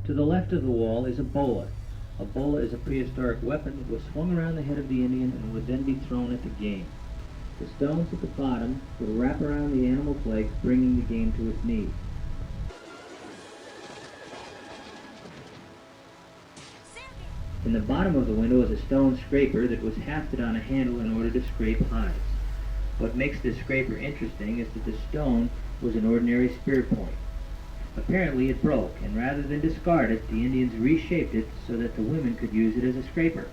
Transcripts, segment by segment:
To the left of the wall is a bola. A bola is a prehistoric weapon that was swung around the head of the Indian and would then be thrown at the game. The stones at the bottom would wrap around the animal's legs, bringing the game to its knees. In the bottom of the window is a stone scraper that was hafted on a handle in order to scrape hides. What makes this scraper interesting is that the stone was an ordinary spear point. Apparently it broke, and rather than discard it, the Indians reshaped it so that the women could use it as a scraper.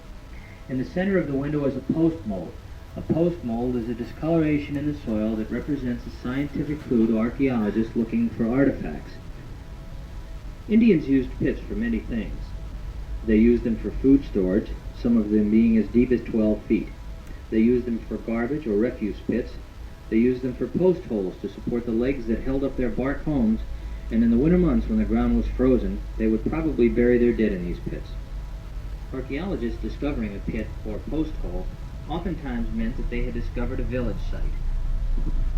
In the center of the window is a post mold. A post mold is a discoloration in the soil that represents a scientific clue to archaeologists looking for artifacts. Indians used pits for many things. They used them for food storage, some of them being as deep as 12 feet. They used them for garbage or refuse pits. They used them for post holes to support the legs that held up their bark homes, and in the winter months when the ground was frozen, they would probably bury their dead in these pits. Archaeologists discovering a pit or post hole oftentimes meant that they had discovered a village site.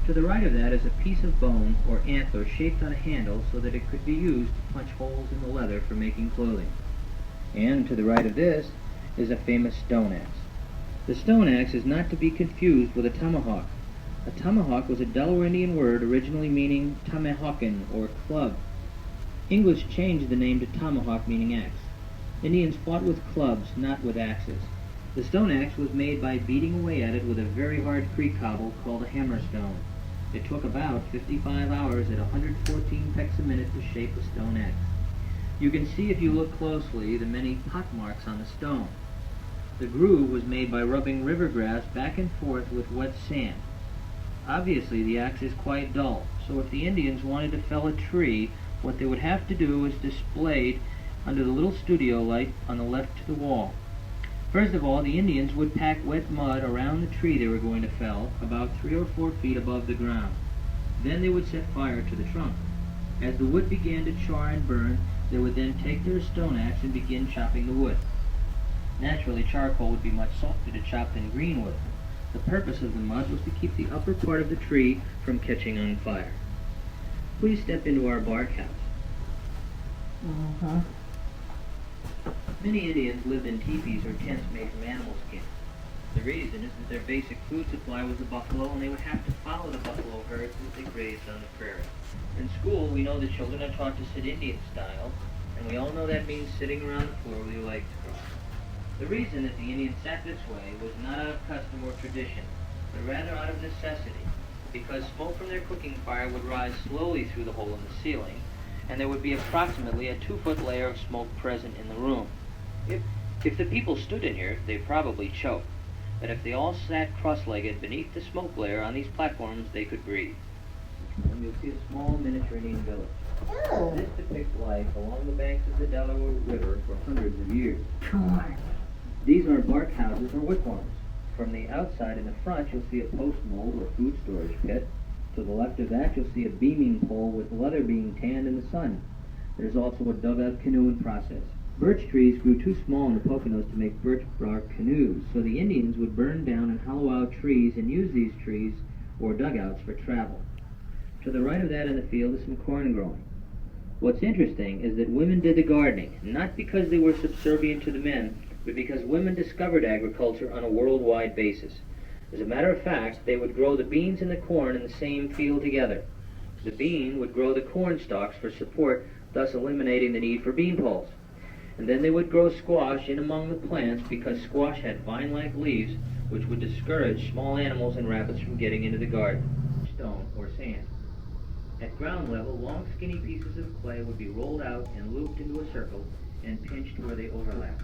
To the right of that is a piece of bone or antler shaped on a handle so that it could be used to punch holes in the leather for making clothing. And to the right of this is a famous stone axe. The stone axe is not to be confused with a tomahawk. A tomahawk was a Delaware Indian word originally meaning tomahawkin or club. English changed the name to tomahawk meaning axe. Indians fought with clubs, not with axes. The stone axe was made by beating away at it with a very hard creek cobble called a hammerstone. It took about 55 hours at 114 pecks a minute to shape a stone axe. You can see if you look closely the many pot marks on the stone. The groove was made by rubbing river grass back and forth with wet sand. Obviously the axe is quite dull, so if the Indians wanted to fell a tree, what they would have to do is displayed under the little studio light on the left to the wall. First of all, the Indians would pack wet mud around the tree they were going to fell, about 3 or 4 feet above the ground. Then they would set fire to the trunk. As the wood began to char and burn, they would then take their stone axe and begin chopping the wood. Naturally, charcoal would be much softer to chop than green wood. The purpose of the mud was to keep the upper part of the tree from catching on fire. Please step into our bark house. Many Indians lived in teepees or tents made from animal skin. The reason is that their basic food supply was the buffalo, and they would have to follow the buffalo herds as they grazed on the prairie. In school, we know that children are taught to sit Indian style, and we all know that means sitting around the floor with your legs crossed. The reason that the Indians sat this way was not out of custom or tradition, but rather out of necessity, because smoke from their cooking fire would rise slowly through the hole in the ceiling, and there would be approximately a 2-foot layer of smoke present in the room. If the people stood in here, they'd probably choke, but if they all sat cross-legged beneath the smoke layer on these platforms, they could breathe. And you'll see a small miniature Indian village. This depicts life along the banks of the Delaware River for hundreds of years. These are bark houses or wigwams. From the outside in the front, you'll see a post mold or food storage pit. To the left of that, you'll see a beaming pole with leather being tanned in the sun. There's also a dugout canoe in process. Birch trees grew too small in the Poconos to make birch bark canoes, so the Indians would burn down and hollow out trees and use these trees or dugouts for travel. To the right of that in the field is some corn growing. What's interesting is that women did the gardening, not because they were subservient to the men, but because women discovered agriculture on a worldwide basis. As a matter of fact, they would grow the beans and the corn in the same field together. The bean would grow the corn stalks for support, thus eliminating the need for bean poles. And then they would grow squash in among the plants because squash had vine-like leaves which would discourage small animals and rabbits from getting into the garden. Stone or sand. At ground level, long skinny pieces of clay would be rolled out and looped into a circle and pinched where they overlapped.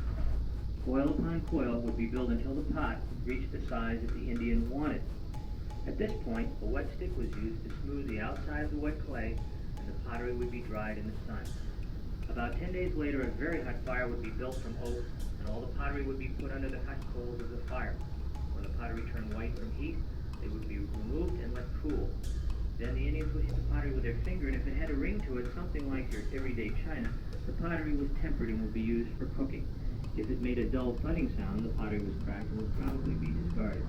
Coil upon coil would be built until the pot reached the size that the Indian wanted. At this point, a wet stick was used to smooth the outside of the wet clay, and the pottery would be dried in the sun. About 10 days later, a very hot fire would be built from oak, and all the pottery would be put under the hot coals of the fire. When the pottery turned white from heat, they would be removed and let cool. Then the Indians would hit the pottery with their finger, and if it had a ring to it, something like your everyday china, the pottery was tempered and would be used for cooking. If it made a dull thudding sound, the pottery was cracked and would probably be discarded.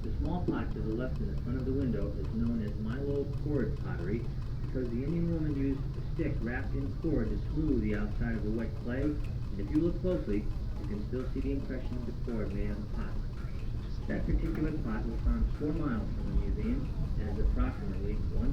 The small pot to the left in the front of the window is known as Milo cord pottery because the Indian woman used a stick wrapped in cord to smooth the outside of the wet clay, and if you look closely, you can still see the impression of the cord made on the pot. That particular pot was found 4 miles from the museum and is approximately 1